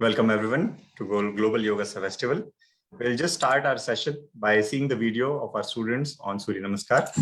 Welcome everyone to Global Yoga Festival. We'll just start our session by seeing the video of our students on Surya Namaskar.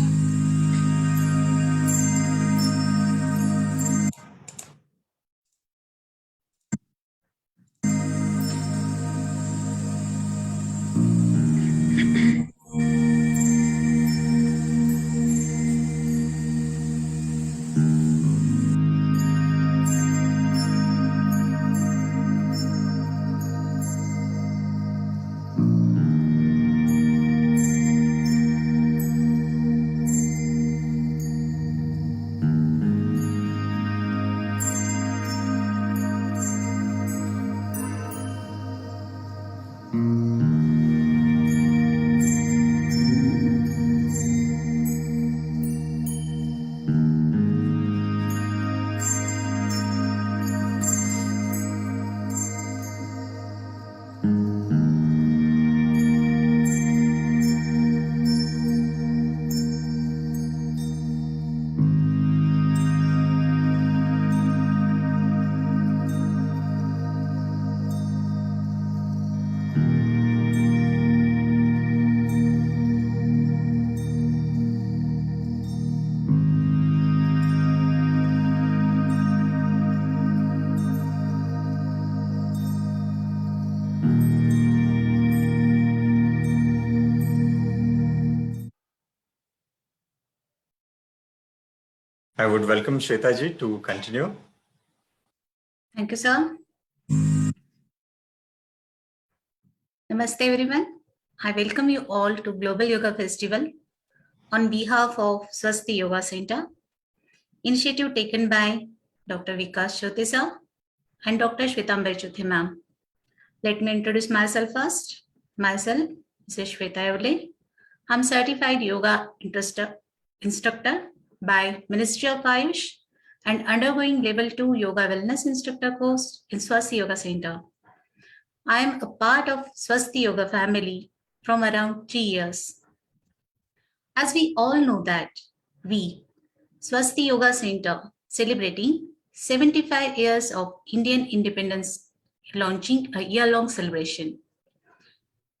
I would welcome Shweta ji to continue. Thank you, sir. Namaste, everyone. I welcome you all to Global Yoga Festival on behalf of Swasti Yoga Center. Initiative taken by Dr. Vikas Chote sir and Dr. Shwetambar Chote ma'am. Let me introduce myself first. Myself is Shweta Evle. I'm certified yoga instructor by Ministry of Ayush and undergoing level 2 yoga wellness instructor course in Swasti Yoga Center. I am a part of Swasti Yoga family from around 3 years. As we all know that we, Swasti Yoga Center, celebrating 75 years of Indian independence, launching a year-long celebration.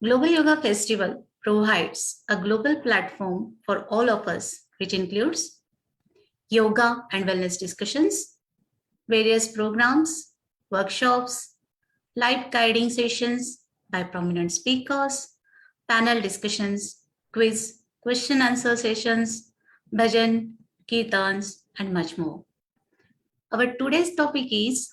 Global Yoga Festival provides a global platform for all of us, which includes yoga and wellness discussions, various programs, workshops, live guiding sessions by prominent speakers, panel discussions, quiz, question answer sessions, bhajan, kirtans, and much more. Our today's topic is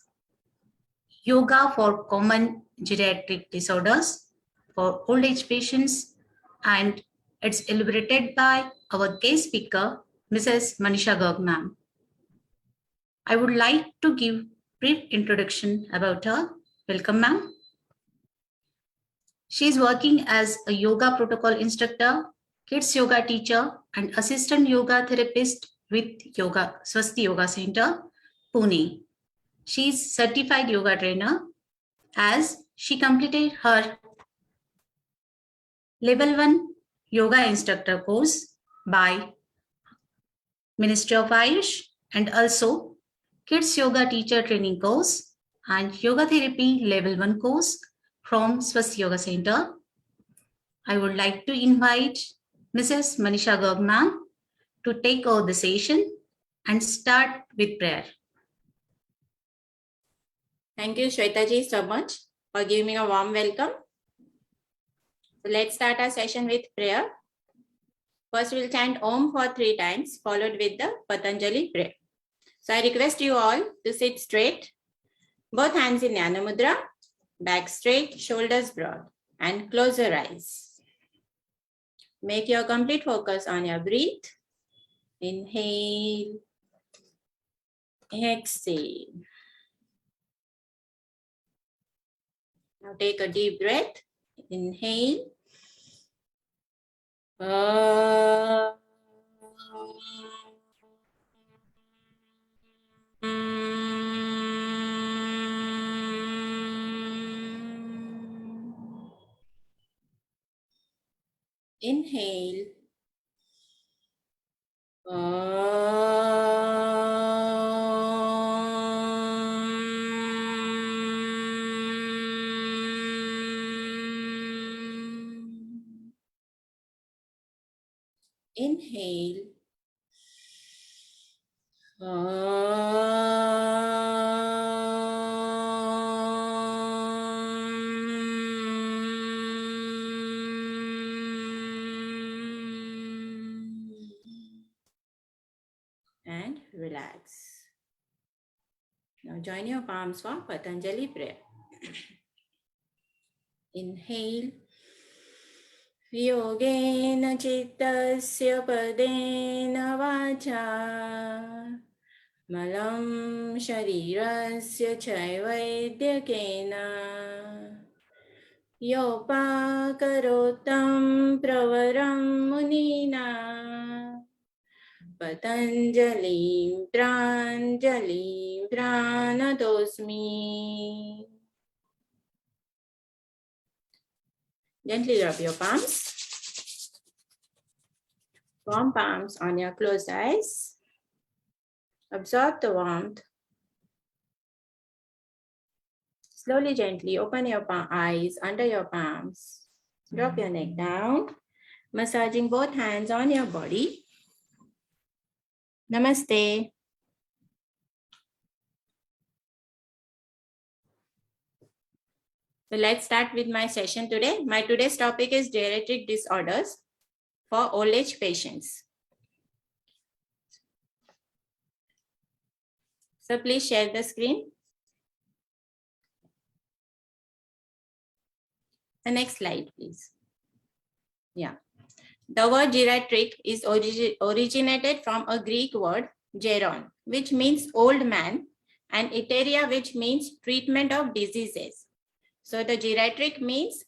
yoga for common geriatric disorders for old age patients, and it's elaborated by our guest speaker, Mrs. Manisha Garg ma'am. I would like to give brief introduction about her. Welcome, ma'am. She is working as a yoga protocol instructor, kids yoga teacher, and assistant yoga therapist with Swasti Yoga Center, Pune. She is certified yoga trainer as she completed her level 1 yoga instructor course by Ministry of Ayush and also kids yoga teacher training course and yoga therapy level 1 course from Swasti Yoga Center. I would like to invite Mrs. Manisha Garg ma'am to take over the session and start with prayer. Thank you, Shweta ji, so much for giving me a warm welcome. So let's start our session with prayer. First, we'll chant Om for 3 times, followed with the Patanjali prayer. So I request you all to sit straight, both hands in Jnana Mudra, back straight, shoulders broad, and close your eyes. Make your complete focus on your breath. Inhale, exhale. Now take a deep breath. Inhale. Inhale. Inhale. And relax. Now join your palms for Patanjali prayer. Inhale. योगेन चित्तस्य पदेन वाचा मलं शरीरस्य चैवैद्यकेन योपाकरोत्तं प्रवरं मुनीना पतञ्जलिं प्राञ्जलिं प्रणतोऽस्मि. Gently rub your palms. Warm palms on your closed eyes. Absorb the warmth. Slowly, gently open your eyes under your palms. Drop your neck down. Massaging both hands on your body. Namaste. So let's start with my session today. My today's topic is geriatric disorders for old age patients. So please share the screen. The next slide, please. Yeah. The word geriatric is originated from a Greek word geron, which means old man, and iteria, which means treatment of diseases. So the geriatric means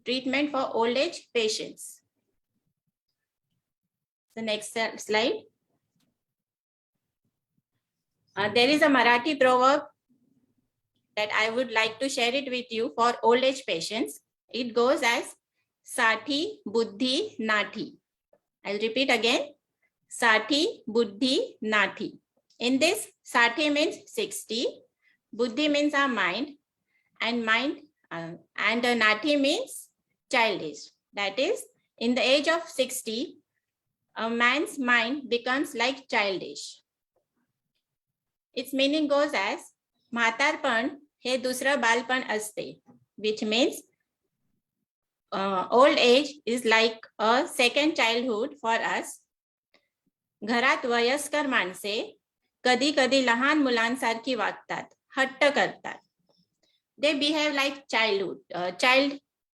treatment for old age patients. The next slide. There is a Marathi proverb that I would like to share it with you for old age patients. It goes as Sati Buddhi Nati. I'll repeat again. Sati Buddhi Nati. In this, Sati means 60, Buddhi means our mind, and Nati means childish. That is, in the age of 60, a man's mind becomes like childish. Its meaning goes as म्हातारपण हे दुसरं बालपण असते, which means old age is like a second childhood for us. घरात वयस्कर माणसे कधी कधी लहान मुलांसारखी वागतात, हट्ट करतात. They behave like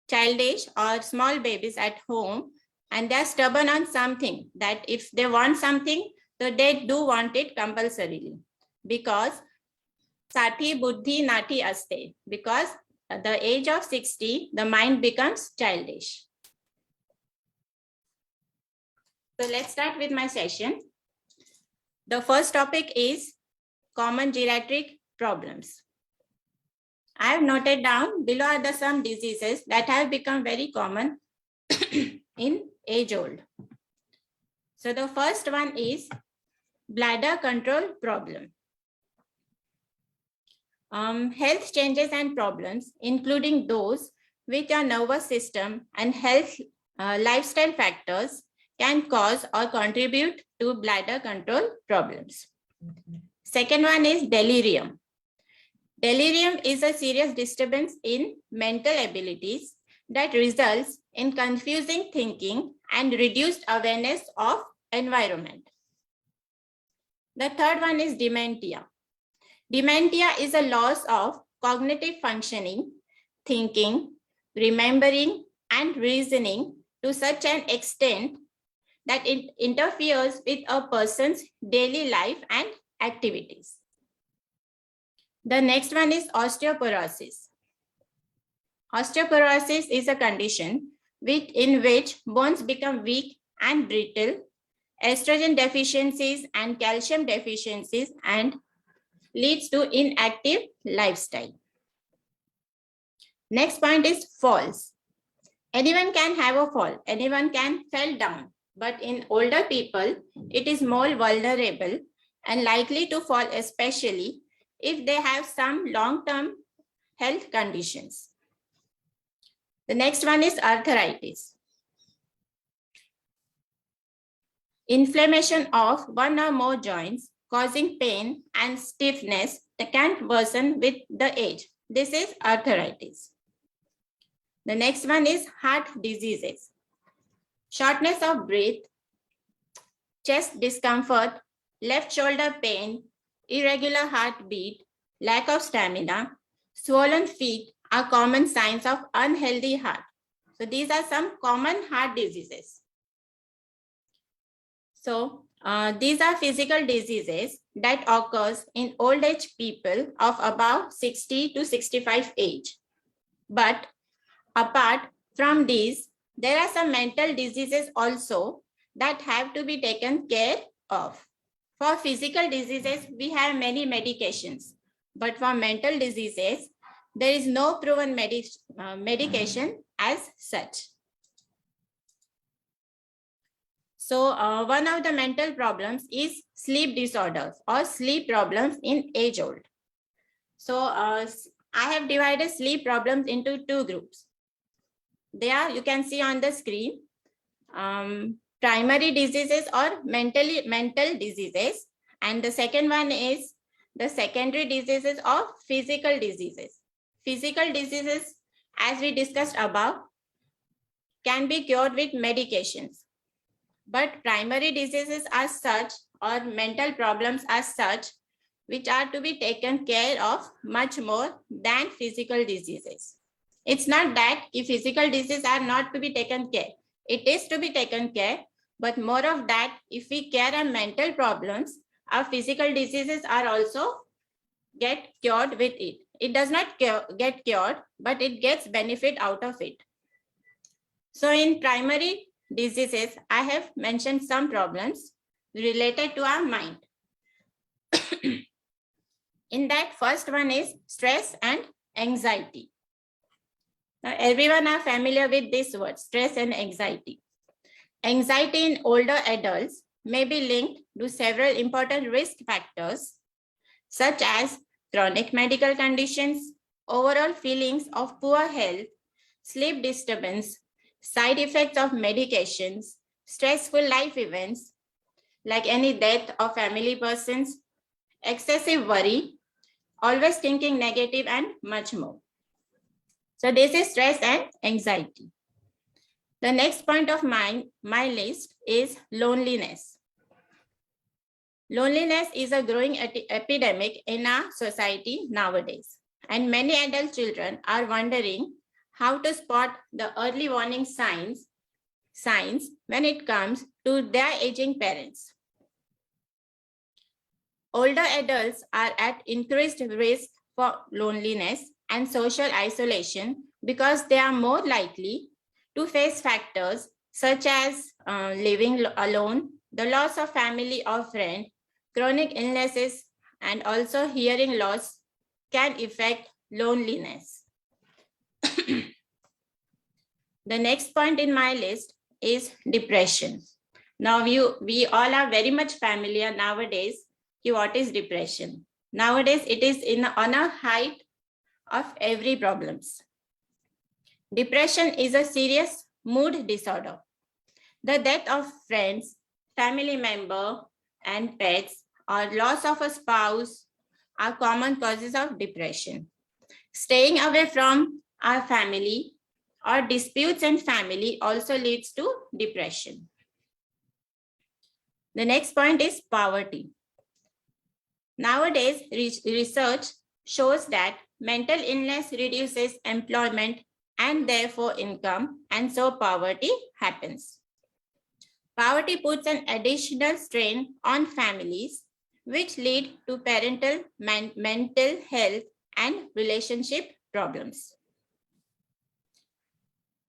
childish or small babies at home, and they are stubborn on something, that if they want something, so they do want it compulsorily, because Sati Buddhi Nati Aste, because at the age of 60, the mind becomes childish. So let's start with my session. The first topic is common geriatric problems. I have noted down below are the some diseases that have become very common in age old. So the first one is bladder control problem. Health changes and problems, including those with your nervous system and health lifestyle factors, can cause or contribute to bladder control problems. Second one is delirium. Delirium is a serious disturbance in mental abilities that results in confusing thinking and reduced awareness of environment. The third one is dementia. Dementia is a loss of cognitive functioning, thinking, remembering, and reasoning to such an extent that it interferes with a person's daily life and activities. The next one is osteoporosis. Osteoporosis is a condition in which bones become weak and brittle, estrogen deficiencies and calcium deficiencies, and leads to inactive lifestyle. Next point is falls. Anyone can have a fall, anyone can fall down, but in older people, it is more vulnerable and likely to fall, especially if they have some long-term health conditions. The next one is arthritis. Inflammation of one or more joints causing pain and stiffness that can worsen with the age. This is arthritis. The next one is heart diseases. Shortness of breath, chest discomfort, left shoulder pain, irregular heartbeat, lack of stamina, swollen feet are common signs of unhealthy heart. So these are some common heart diseases. So these are physical diseases that occurs in old age people of about 60 to 65 age. But apart from these, there are some mental diseases also that have to be taken care of. For physical diseases, we have many medications, but for mental diseases, there is no proven medication as such. So one of the mental problems is sleep disorders or sleep problems in age old. So I have divided sleep problems into two groups. There you can see on the screen, primary diseases or mental diseases. And the second one is the secondary diseases or physical diseases. Physical diseases, as we discussed above, can be cured with medications. But primary diseases as such or mental problems as such, which are to be taken care of much more than physical diseases. It's not that if physical diseases are not to be taken care. It is to be taken care, but more of that, if we care on mental problems, our physical diseases are also get cured with it. It does not get cured, but it gets benefit out of it. So in primary diseases, I have mentioned some problems related to our mind. In that, first one is stress and anxiety. Now, everyone are familiar with this word, stress and anxiety. Anxiety in older adults may be linked to several important risk factors, such as chronic medical conditions, overall feelings of poor health, sleep disturbance, side effects of medications, stressful life events, like any death of family persons, excessive worry, always thinking negative, and much more. So this is stress and anxiety. The next point of my list is loneliness. Loneliness is a growing epidemic in our society nowadays, and many adult children are wondering how to spot the early warning signs when it comes to their aging parents. Older adults are at increased risk for loneliness and social isolation because they are more likely to face factors such as living alone, the loss of family or friend, chronic illnesses, and also hearing loss can affect loneliness. The next point in my list is depression. Now we all are very much familiar nowadays with what is depression. Nowadays it is on a height of every problems. Depression is a serious mood disorder. The death of friends, family member, and pets, or loss of a spouse are common causes of depression. Staying away from our family or disputes in family also leads to depression. The next point is poverty. Nowadays, research shows that mental illness reduces employment and therefore income, and so poverty happens. Poverty puts an additional strain on families, which lead to parental mental health and relationship problems.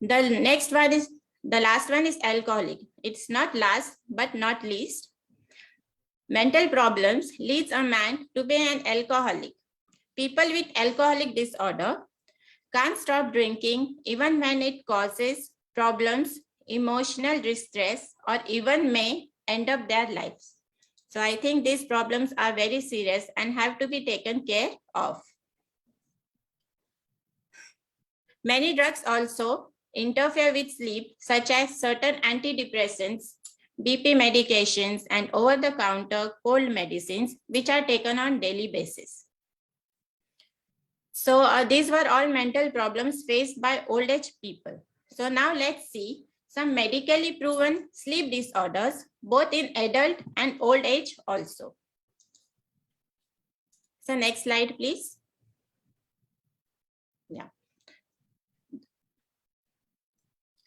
The last one is alcoholic. It's not last but not least. Mental problems leads a man to be an alcoholic. People with alcoholic disorder can't stop drinking even when it causes problems, emotional distress, or even may end up their lives. So I think these problems are very serious and have to be taken care of. Many drugs also interfere with sleep, such as certain antidepressants, BP medications, and over-the-counter cold medicines, which are taken on daily basis. So these were all mental problems faced by old age people. So now let's see some medically proven sleep disorders, both in adult and old age also. So next slide, please. Yeah.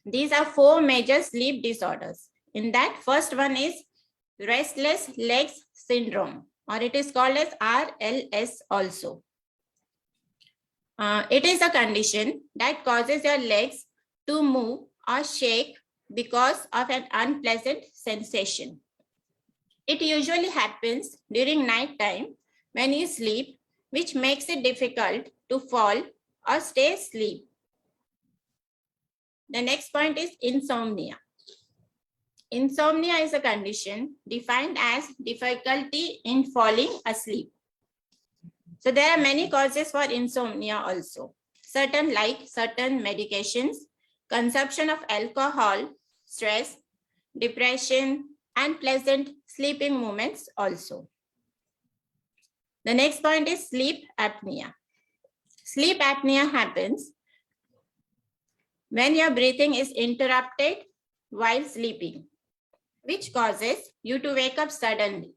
These are 4 major sleep disorders. In that, first one is restless legs syndrome, or it is called as RLS also. It is a condition that causes your legs to move or shake because of an unpleasant sensation. It usually happens during night time when you sleep, which makes it difficult to fall or stay asleep. The next point is insomnia. Insomnia is a condition defined as difficulty in falling asleep. So there are many causes for insomnia also. Certain medications, consumption of alcohol, stress, depression, and pleasant sleeping moments also. The next point is sleep apnea. Sleep apnea happens when your breathing is interrupted while sleeping, which causes you to wake up suddenly.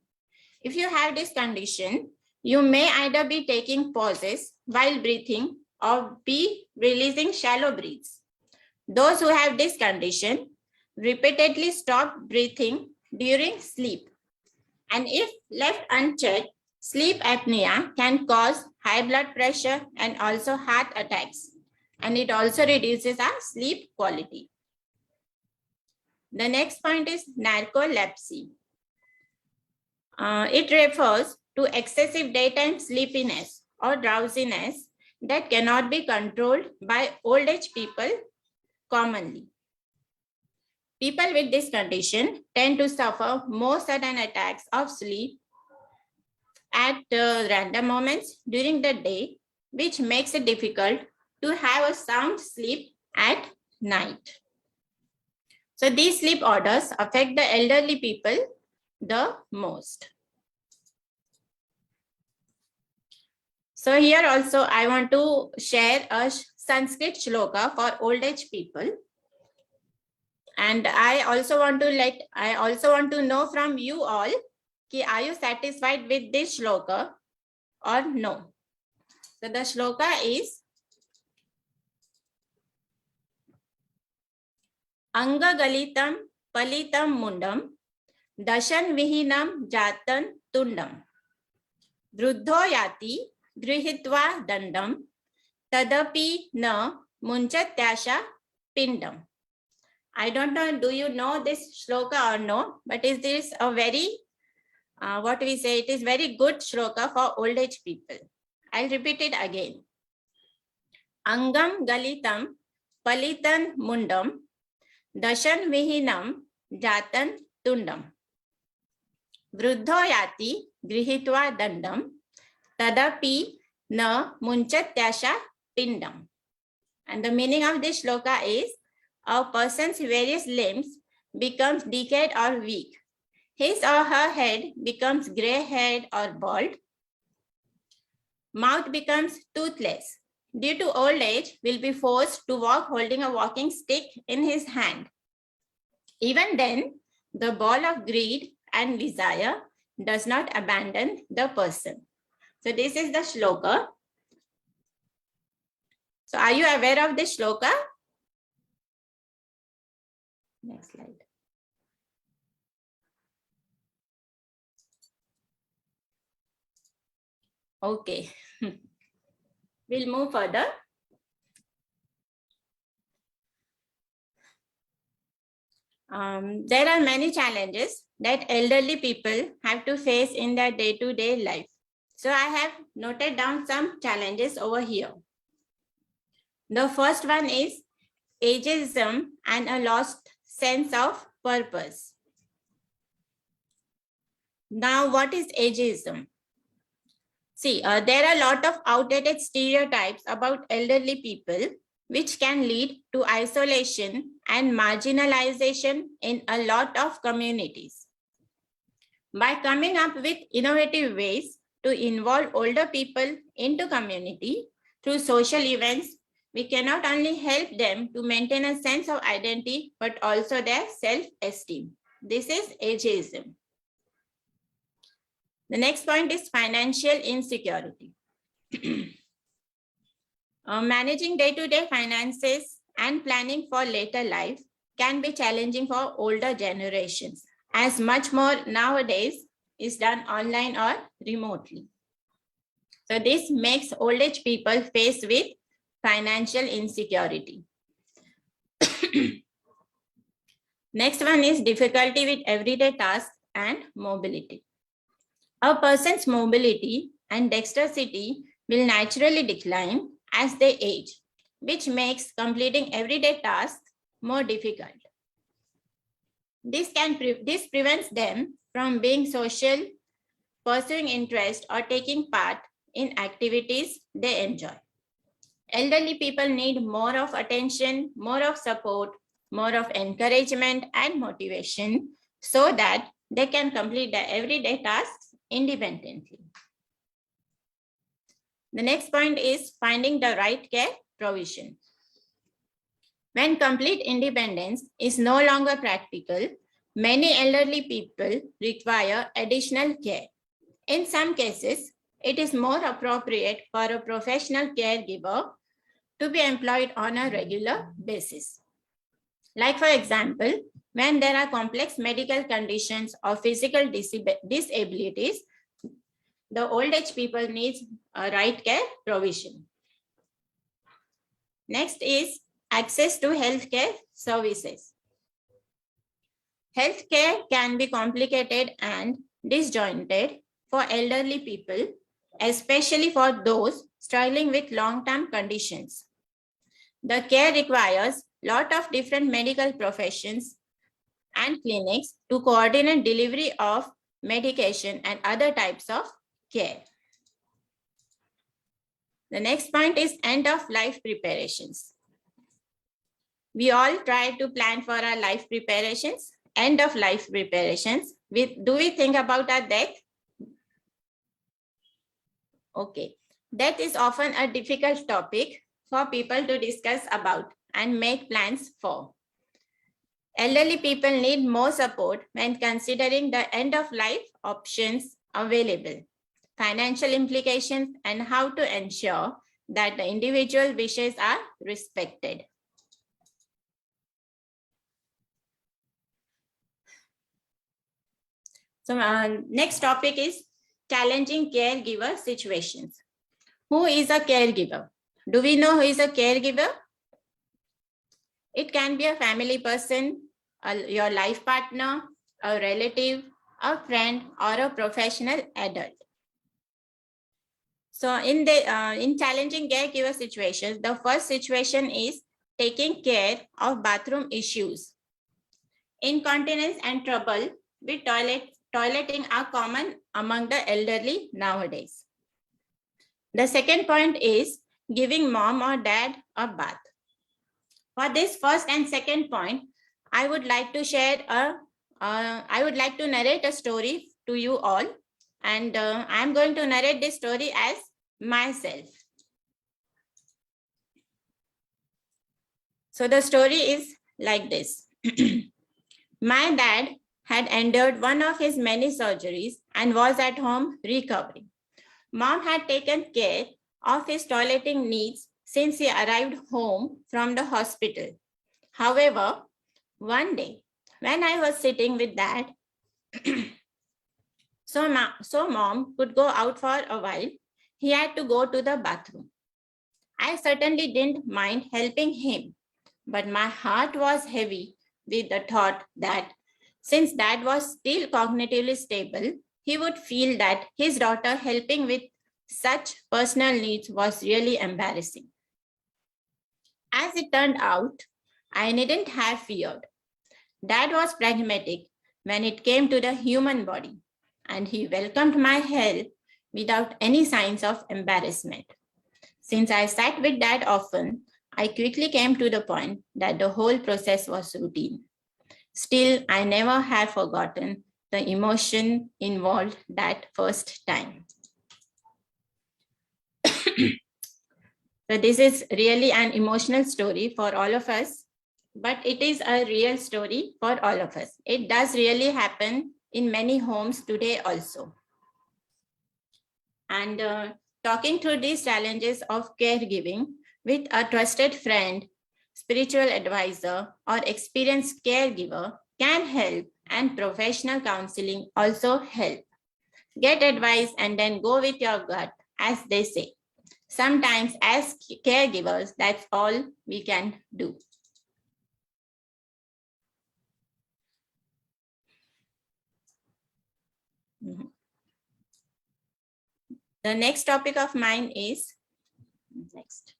If you have this condition, you may either be taking pauses while breathing or be releasing shallow breaths. Those who have this condition repeatedly stop breathing during sleep. And if left unchecked, sleep apnea can cause high blood pressure and also heart attacks. And it also reduces our sleep quality. The next point is narcolepsy. It refers to excessive daytime sleepiness or drowsiness that cannot be controlled by old age people commonly. People with this condition tend to suffer more sudden attacks of sleep at random moments during the day, which makes it difficult to have a sound sleep at night. So these sleep disorders affect the elderly people the most. So here also I want to share a Sanskrit shloka for old age people. And I also want to know from you all, are you satisfied with this shloka or no? So the shloka is Anga galitam palitam mundam dashan vihinam jatan tundam vruddho yati grihitva dandam tadapi na munchatyasha pindam. I don't know, do you know this shloka or no? But is this a very, it is very good shloka for old age people. I'll repeat it again. Angam galitam palitan mundam dashan vihinam jatan tundam vruddho yati grihitva dandam tadapi na munchatyasha pindam. And the meaning of this shloka is, a person's various limbs becomes decayed or weak. His or her head becomes gray-haired or bald. Mouth becomes toothless. Due to old age, will be forced to walk holding a walking stick in his hand. Even then, the ball of greed and desire does not abandon the person. So this is the shloka. So are you aware of this shloka? Next slide. Okay. We'll move further. There are many challenges that elderly people have to face in their day-to-day life. So I have noted down some challenges over here. The first one is ageism and a lost sense of purpose. Now, what is ageism? See, there are a lot of outdated stereotypes about elderly people, which can lead to isolation and marginalization in a lot of communities. By coming up with innovative ways to involve older people into community through social events, we can not only help them to maintain a sense of identity, but also their self-esteem. This is ageism. The next point is financial insecurity. Managing day-to-day finances and planning for later life can be challenging for older generations, as much more nowadays is done online or remotely. So this makes old age people faced with financial insecurity. Next one is difficulty with everyday tasks and mobility. A person's mobility and dexterity will naturally decline as they age, which makes completing everyday tasks more difficult. This prevents them from being social, pursuing interest, or taking part in activities they enjoy. Elderly people need more of attention, more of support, more of encouragement and motivation so that they can complete their everyday tasks independently. The next point is finding the right care provision. When complete independence is no longer practical, many elderly people require additional care. In some cases, it is more appropriate for a professional caregiver to be employed on a regular basis. Like for example, when there are complex medical conditions or physical disabilities, the old age people need a right care provision. Next is access to healthcare services. Healthcare can be complicated and disjointed for elderly people, especially for those struggling with long-term conditions. The care requires a lot of different medical professions and clinics to coordinate delivery of medication and other types of care. The next point is end of life preparations. We all try to plan for our life preparations, end of life preparations. Do we think about our death? Okay. Death is often a difficult topic for people to discuss about and make plans for. Elderly people need more support when considering the end of life options available, financial implications, and how to ensure that the individual wishes are respected. So next topic is challenging caregiver situations. Who is a caregiver? Do we know who is a caregiver? It can be a family person, your life partner, a relative, a friend, or a professional adult. So in challenging caregiver situations, the first situation is taking care of bathroom issues. Incontinence and trouble with toileting are common among the elderly nowadays. The second point is giving mom or dad a bath. For this first and second point, I would like to narrate a story to you all, and I'm going to narrate this story as myself. So the story is like this. My dad had endured one of his many surgeries and was at home recovering. Mom had taken care of his toileting needs since he arrived home from the hospital. However, one day when I was sitting with dad, so mom could go out for a while, he had to go to the bathroom. I certainly didn't mind helping him, but my heart was heavy with the thought that since dad was still cognitively stable, he would feel that his daughter helping with such personal needs was really embarrassing. As it turned out, I needn't have feared. Dad was pragmatic when it came to the human body, and he welcomed my help without any signs of embarrassment. Since I sat with Dad often, I quickly came to the point that the whole process was routine. Still, I never have forgotten the emotion involved that first time. So this is really an emotional story for all of us, but it is a real story for all of us. It does really happen in many homes today also. And talking through these challenges of caregiving with a trusted friend, spiritual advisor, or experienced caregiver can help, and professional counseling also help. Get advice and then go with your gut, as they say. Sometimes as caregivers, that's all we can do. Mhm. The next topic of mine is next.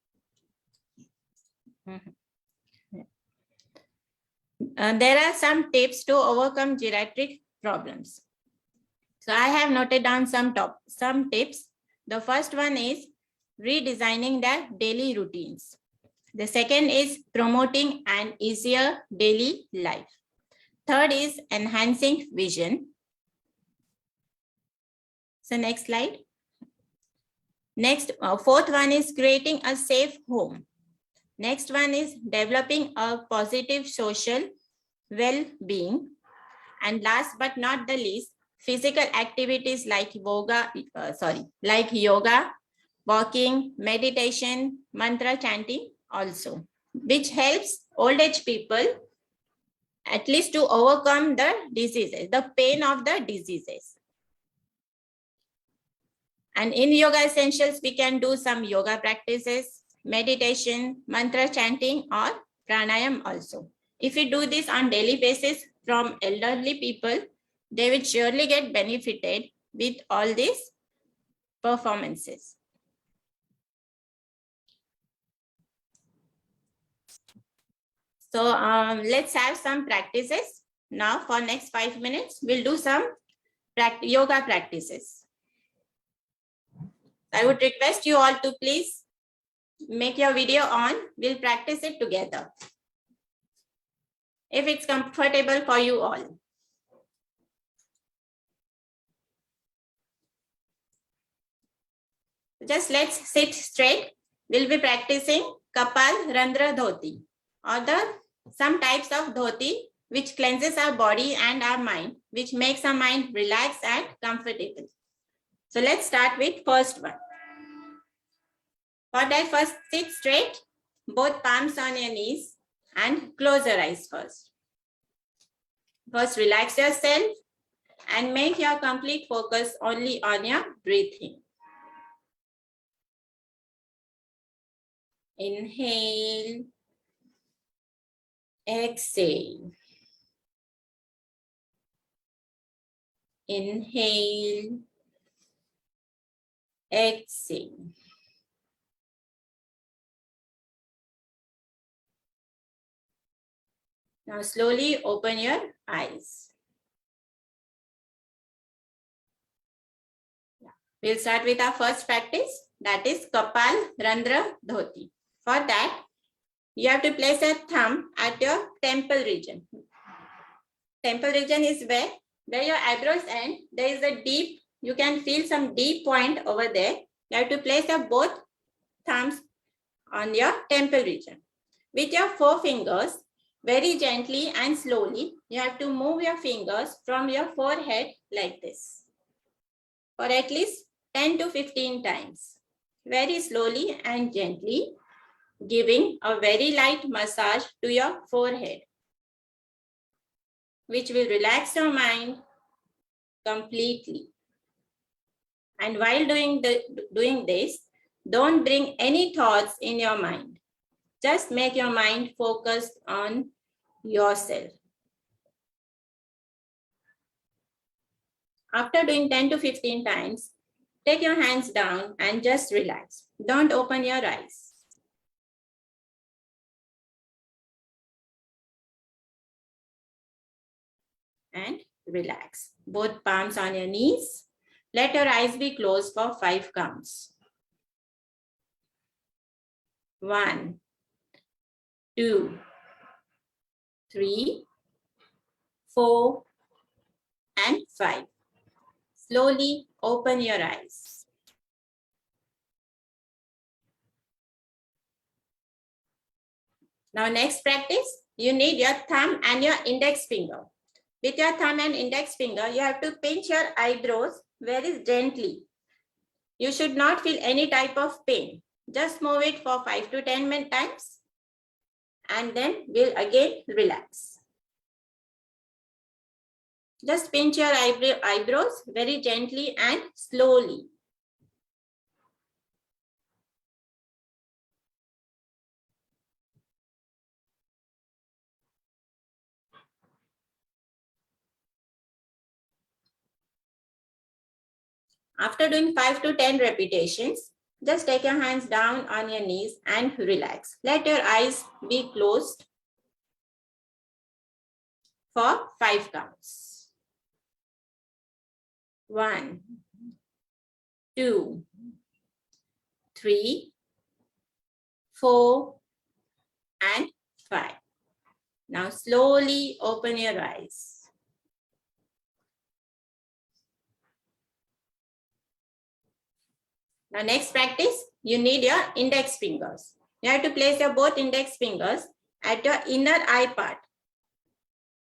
There are some tips to overcome geriatric problems. So I have noted down some tips. The first one is redesigning their daily routines. The second is promoting an easier daily life. Third is enhancing vision. So next slide. Next, fourth one is creating a safe home. Next one is developing a positive social well-being. And last but not the least, physical activities like yoga, walking, meditation, mantra chanting also, which helps old age people at least to overcome the diseases, the pain of the diseases. And in Yoga Essentials, we can do some yoga practices, meditation, mantra chanting, or pranayam also. If we do this on daily basis from elderly people, they will surely get benefited with all these performances. So let's have some practices. Now for next 5 minutes, we'll do some yoga practices. I would request you all to please make your video on. We'll practice it together, if it's comfortable for you all. Just let's sit straight. We'll be practicing Kapal Randra Dhoti, or some types of dhoti which cleanses our body and our mind, which makes our mind relaxed and comfortable. So let's start with first one. For that, first sit straight, both palms on your knees, and close your eyes first. First, relax yourself and make your complete focus only on your breathing. Inhale, exhale. Inhale, exhale. Now slowly open your eyes. We'll start with our first practice, that is Kapal Randra Dhoti. For that, you have to place a thumb at your temple region. Temple region is where your eyebrows end. There is a deep, you can feel some deep point over there. You have to place your both thumbs on your temple region. With your forefingers, very gently and slowly, you have to move your fingers from your forehead like this for at least 10 to 15 times. Very slowly and gently, giving a very light massage to your forehead, which will relax your mind completely. And while doing this, don't bring any thoughts in your mind. Just make your mind focused on yourself. After doing 10 to 15 times, take your hands down and just relax. Don't open your eyes. and relax. Both palms on your knees. Let your eyes be closed for 5 counts. 1, 2, 3, 4, and 5. Slowly open your eyes. Now next practice, you need your thumb and your index finger. With your thumb and index finger, you have to pinch your eyebrows very gently. You should not feel any type of pain. Just move it for 5 to 10 times and then we'll again relax. Just pinch your eyebrows very gently and slowly. After doing 5 to 10 repetitions, just take your hands down on your knees and relax. Let your eyes be closed for 5 counts. 1, 2, 3, 4, and 5. Now slowly open your eyes. Now next practice, you need your index fingers. You have to place your both index fingers at your inner eye part.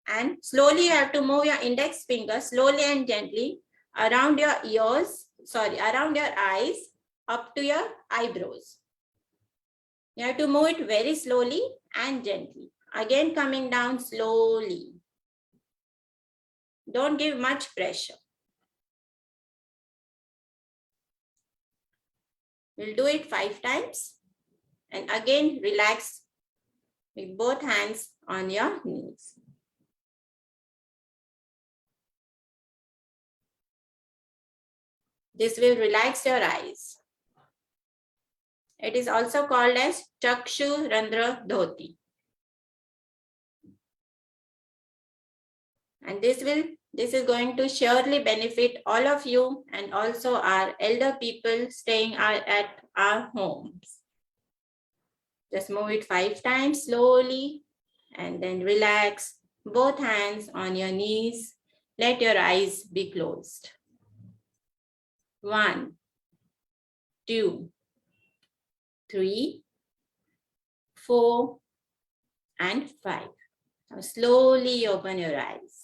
And slowly you have to move your index finger slowly and gently around your around your eyes up to your eyebrows. You have to move it very slowly and gently. Again coming down slowly. Don't give much pressure. We'll do it 5 times and again relax with both hands on your knees. This will relax your eyes. It is also called as Chakshu Randra Dhoti. And this is going to surely benefit all of you and also our elder people staying at our homes. Just move it 5 times slowly and then relax. Both hands on your knees. Let your eyes be closed. 1, 2, 3, 4, and 5. Now slowly open your eyes.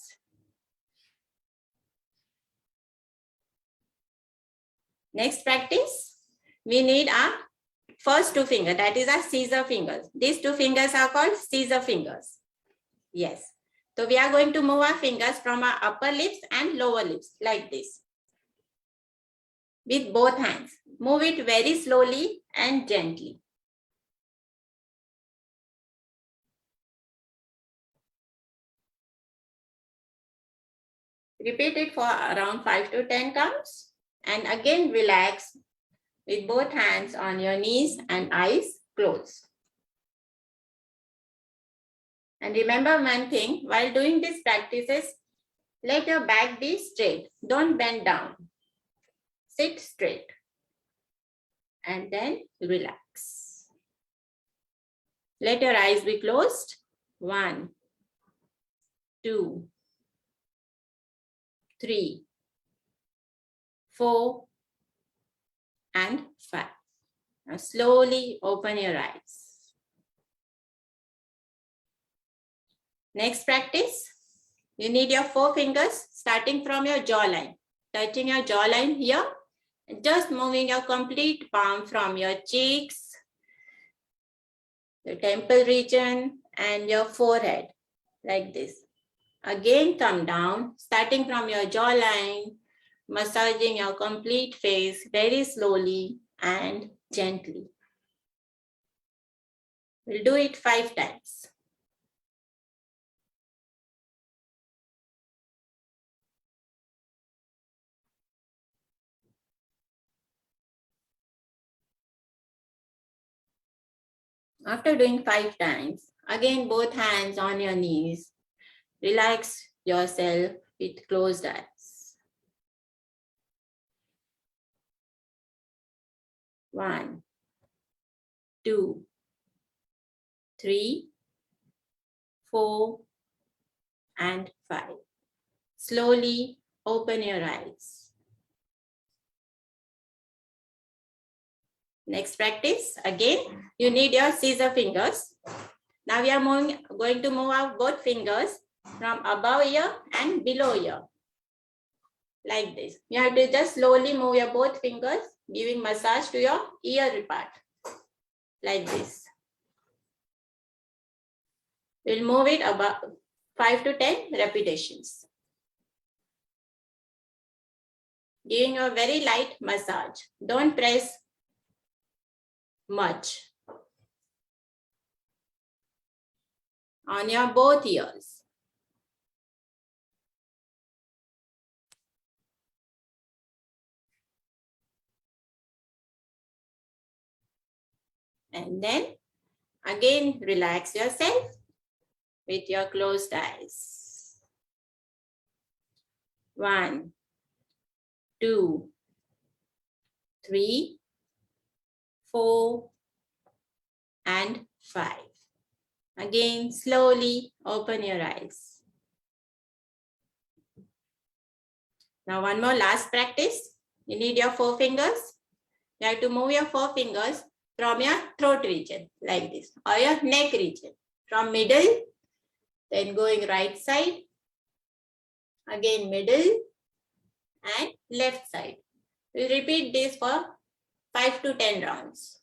Next practice, we need our first 2 fingers, that is our scissor fingers. These 2 fingers are called scissor fingers. Yes. So we are going to move our fingers from our upper lips and lower lips like this. With both hands. Move it very slowly and gently. Repeat it for around 5 to 10 counts. And again relax with both hands on your knees and eyes closed. And remember one thing, while doing these practices, let your back be straight. Don't bend down. Sit straight. And then relax. Let your eyes be closed. 1, 2, 3, 4, and 5. Now slowly open your eyes. Next practice, you need your 4 fingers starting from your jawline, touching your jawline here, and just moving your complete palm from your cheeks, the temple region, and your forehead, like this. Again, come down, starting from your jawline, massaging your complete face very slowly and gently. We'll do it 5 times. After doing 5 times, again both hands on your knees. Relax yourself with closed eyes. 1, 2, 3, 4, and 5. Slowly open your eyes. Next practice, again, you need your scissor fingers. Now we are going to move out both fingers from above ear and below ear. Like this. You have to just slowly move your both fingers, giving massage to your ear part. Like this. We'll move it about 5 to 10 repetitions. Giving a very light massage. Don't press much on your both ears. And then again, relax yourself with your closed eyes. 1, 2, 3, 4, and 5. Again, slowly open your eyes. Now, one more last practice. You need your 4 fingers. You have to move your 4 fingers from your throat region, like this, or your neck region. From middle, then going right side, again middle, and left side. We repeat this for 5 to 10 rounds.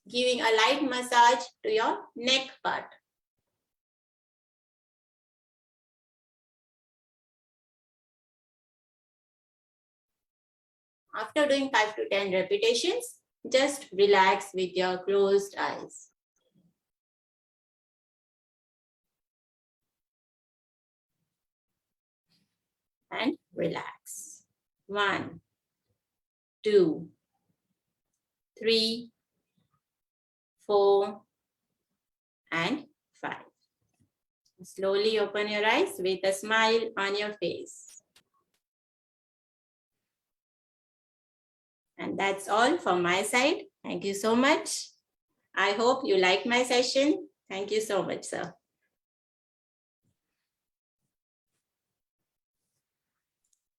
Giving a light massage to your neck part. After doing 5 to 10 repetitions, just relax with your closed eyes. And relax. 1, 2, 3, 4, and 5. Slowly open your eyes with a smile on your face. And that's all from my side. Thank you so much. I hope you liked my session. Thank you so much, sir.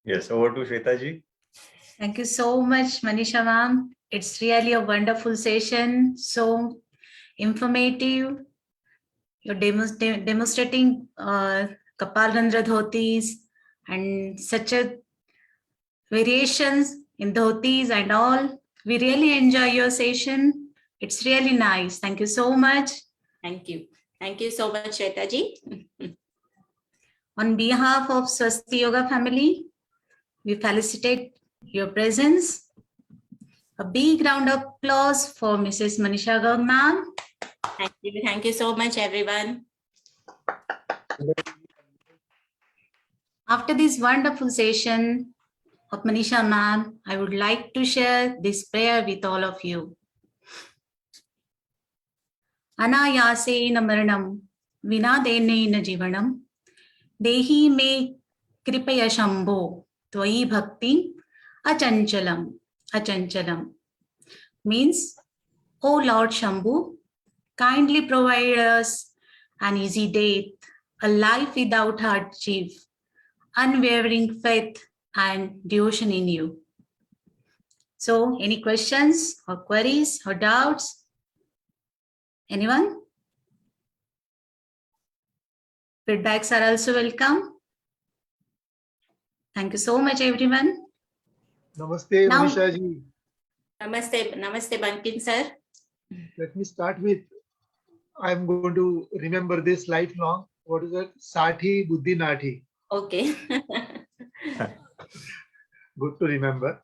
Yes, over to Shweta ji. Thank you so much, Manisha ma'am. It's really a wonderful session, so informative. You're demonstrating Kapalrandra dhotis and such a variations in dhotis and all. We really enjoy your session. It's really nice. Thank you so much. Thank you. Thank you so much, Shweta ji. On behalf of Swasti Yoga family, we felicitate your presence. A big round of applause for Mrs. Manisha Garg ma'am. Thank you. Thank you so much, everyone. After this wonderful session of Manisha ma'am, I would like to share this prayer with all of you. Anayasena maranam vinadena jivanam dehi me kripaya shambho tvai bhakti achanchalam means, O Lord Shambhu, kindly provide us an easy death, a life without hardship, unwavering faith and devotion in you. So, any questions or queries or doubts? Anyone? Feedbacks are also welcome. Thank you so much, everyone. Namaste, Now- Manisha ji. Namaste, Bankin sir. Let me start with, I'm going to remember this lifelong. What is that? Sati Buddhi Nati. Okay. Good to remember.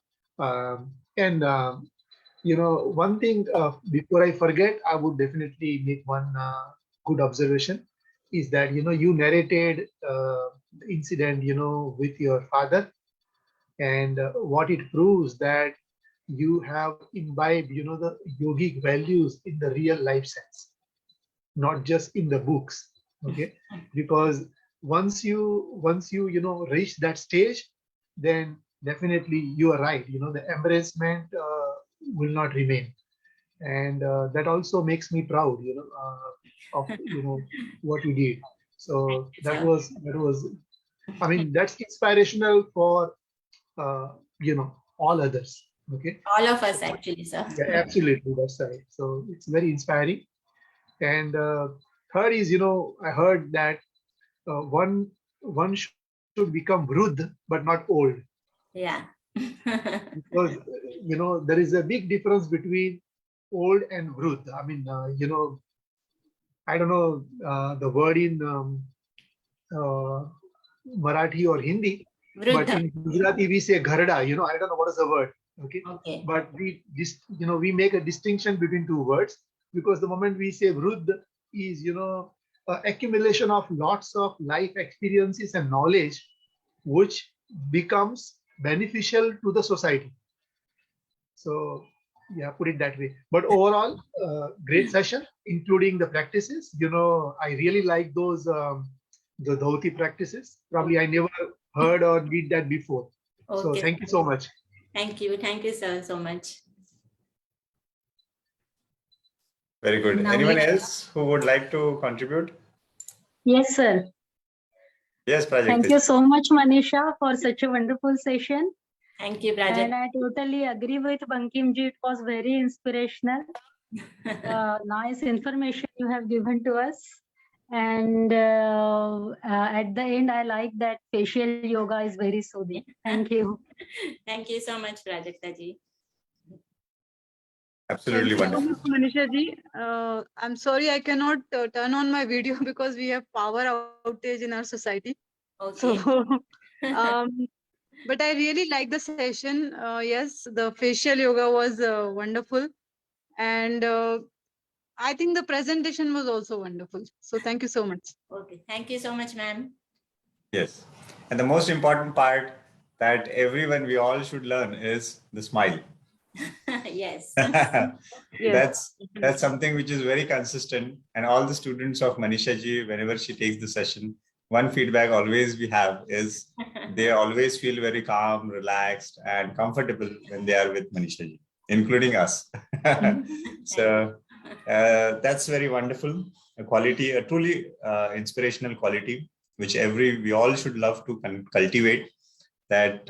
You know, one thing before I forget, I would definitely make one good observation is that, you know, you narrated the incident, you know, with your father, and what it proves that you have imbibed, you know, the yogic values in the real life sense, not just in the books. Okay, because once you reach that stage, then definitely you are right. The embarrassment will not remain, and that also makes me proud. Of what you did. So that was. I mean, that's inspirational for all others. Okay. All of us So, actually, sir. yeah, absolutely, that's right. So it's very inspiring. And third is, I heard that one should become Vrud but not old, Yeah. because there is a big difference between old and Vrud. I mean, I don't know the word in uh, Marathi or Hindi, but Vruddha. in Gujarati we say gharda. I don't know what is the word. Okay, Okay. but we make a distinction between two words, because the moment we say vrud is accumulation of lots of life experiences and knowledge, which becomes beneficial to the society. So yeah, put it that way. But overall, great session, including the practices. I really like those the dhoti practices. Probably I never heard or did that before. So Okay. thank you so much. Thank you. Thank you, sir, so much. Very good. Now Anyone let- else who would like to contribute? Yes, sir. Yes, Prajakta. Thank you so much, Manisha, for such a wonderful session. Thank you, And Prajakta. I totally agree with Bankim ji. It was very inspirational. Nice information you have given to us. And at the end, I like that facial yoga is very soothing. Thank you. Thank you so much, Prajakta ji. Absolutely Thank you so wonderful. much, Manisha ji. I'm sorry I cannot turn on my video because we have power outage in our society. Okay. So, but I really like the session. Yes, the facial yoga was wonderful, and I think the presentation was also wonderful. So thank you so much. Okay. Thank you so much, ma'am. Yes. And the most important part that everyone, we all should learn is the smile. Yes. Yes. That's something which is very consistent. And all the students of Manisha ji, whenever she takes the session, one feedback always we have is they always feel very calm, relaxed, and comfortable when they are with Manisha ji, including us. So that's very wonderful. A quality, a truly inspirational quality, which we all should love to cultivate. That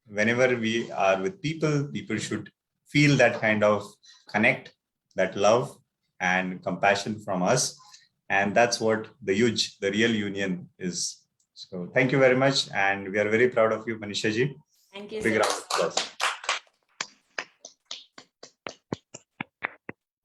whenever we are with people should feel that kind of connect, that love and compassion from us. And that's what the real union is. So thank you very much. And we are very proud of you, Manisha ji. Thank you, Big sir. round of applause.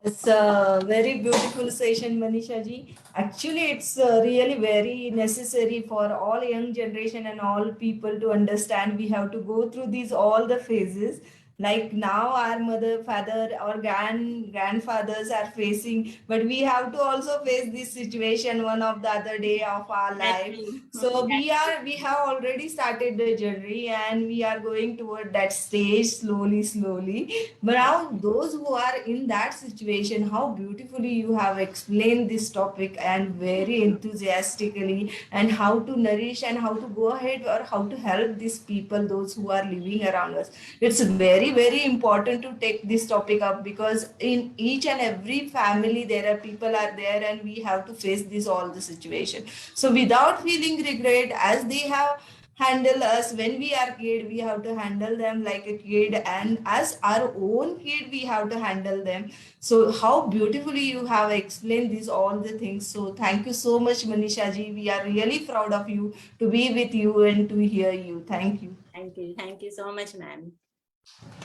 It's a very beautiful session, Manisha ji. Actually, it's really very necessary for all young generation and all people to understand. We have to go through these all the phases. Like now, our mother, father, or grandfathers are facing, but we have to also face this situation one of the other day of our life. So we have already started the journey, and we are going toward that stage slowly. But now those who are in that situation, how beautifully you have explained this topic and very enthusiastically, and how to nourish and how to go ahead or how to help these people, those who are living around us. It's very important to take this topic up, because in each and every family there are people are there, and we have to face this all the situation. So without feeling regret, as they have handle us when we are kid, we have to handle them like a kid, and as our own kid we have to handle them. So how beautifully you have explained these all the things. So thank you so much, Manisha ji. We are really proud of you to be with you and to hear you. Thank you. Thank you. Thank you so much, ma'am.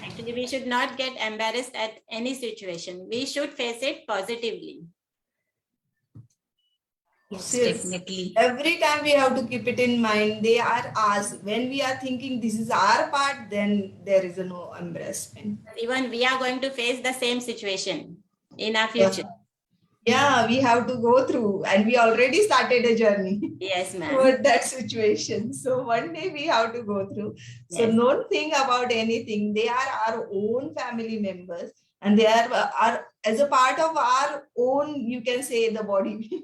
Actually, we should not get embarrassed at any situation. We should face it positively. Yes, Yes. definitely. Every time we have to keep it in mind. They are asked when we are thinking this is our part, then there is no embarrassment. Even we are going to face the same situation in our future. Yeah, we have to go through, and we already started a journey Yes, ma'am. toward that situation. So one day we have to go through. So Yes. don't think about anything. They are our own family members, and they are as a part of our own, you can say, the body.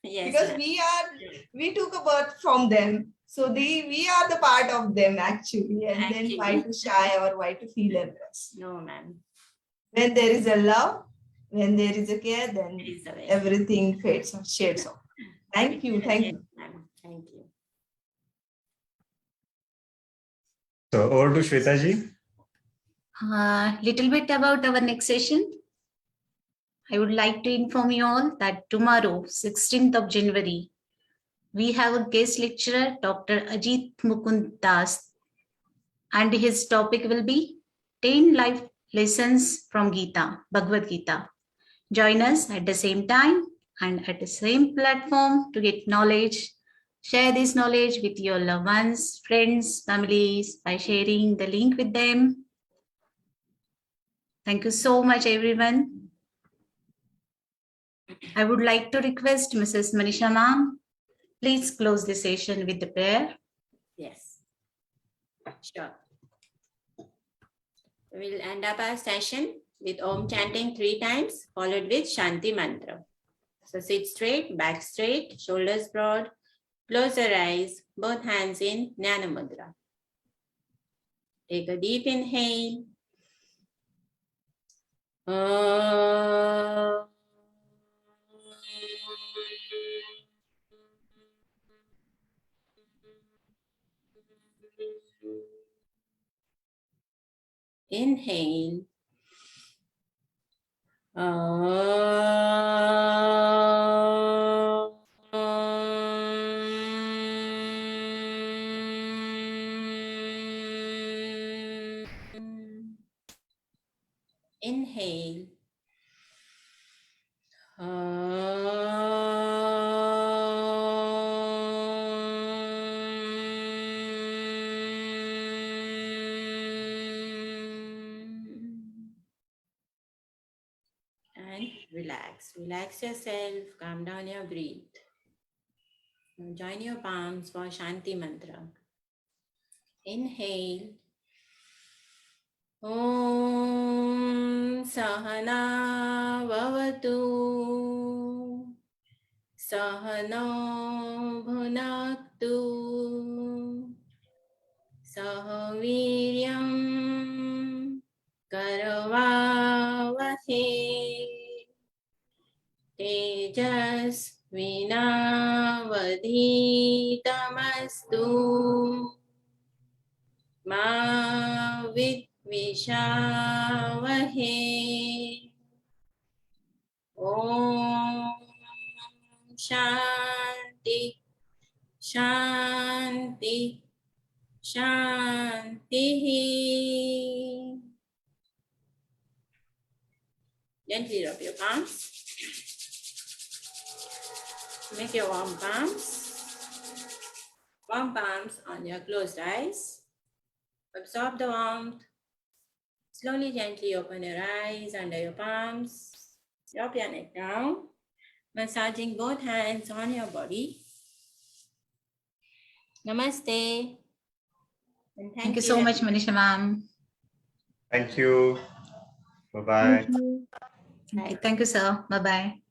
Yes, because ma'am. we took a birth from them. So we are the part of them actually. And then why Actually. to shy or why to feel embarrassed? No, ma'am. When there is a love, when there is a care, then It is the way. everything fades or shades off. Thank you. Thank Yes, you. ma'am. Thank you. So over to Shweta ji. Little bit about our next session. I would like to inform you all that tomorrow, 16th of January, we have a guest lecturer, Dr. Ajit Mukund Das, and his topic will be 10 life lessons from Gita, Bhagavad Gita. Join us at the same time and at the same platform to get knowledge. Share this knowledge with your loved ones, friends, families by sharing the link with them. Thank you so much, everyone. I would like to request Mrs. Manisha ma'am, please close the session with the prayer. Yes. Sure. We'll end up our session with Om chanting 3 times, followed with Shanti mantra. So sit straight, back straight, shoulders broad, close your eyes, both hands in Jnana Mudra. Take a deep inhale. Inhale. Inhale. And relax. Relax yourself. Calm down your breath. Now join your palms for Shanti mantra. Inhale. Om Sahana Vavatu Sahano Bhunaktu Sahaviryam Karavavahe Tejas Vinavadhitamastu Ma Vidvishavahe. Om Shanti Shanti Shanti. Gently rub your palms. Make your warm palms. Warm palms on your closed eyes. Absorb the warmth. Slowly, gently open your eyes under your palms. Drop your neck down. Massaging both hands on your body. Namaste. And Thank you so much, Manisha ma'am. Thank you. Bye-bye. Thank you. Thank you, sir. Bye-bye.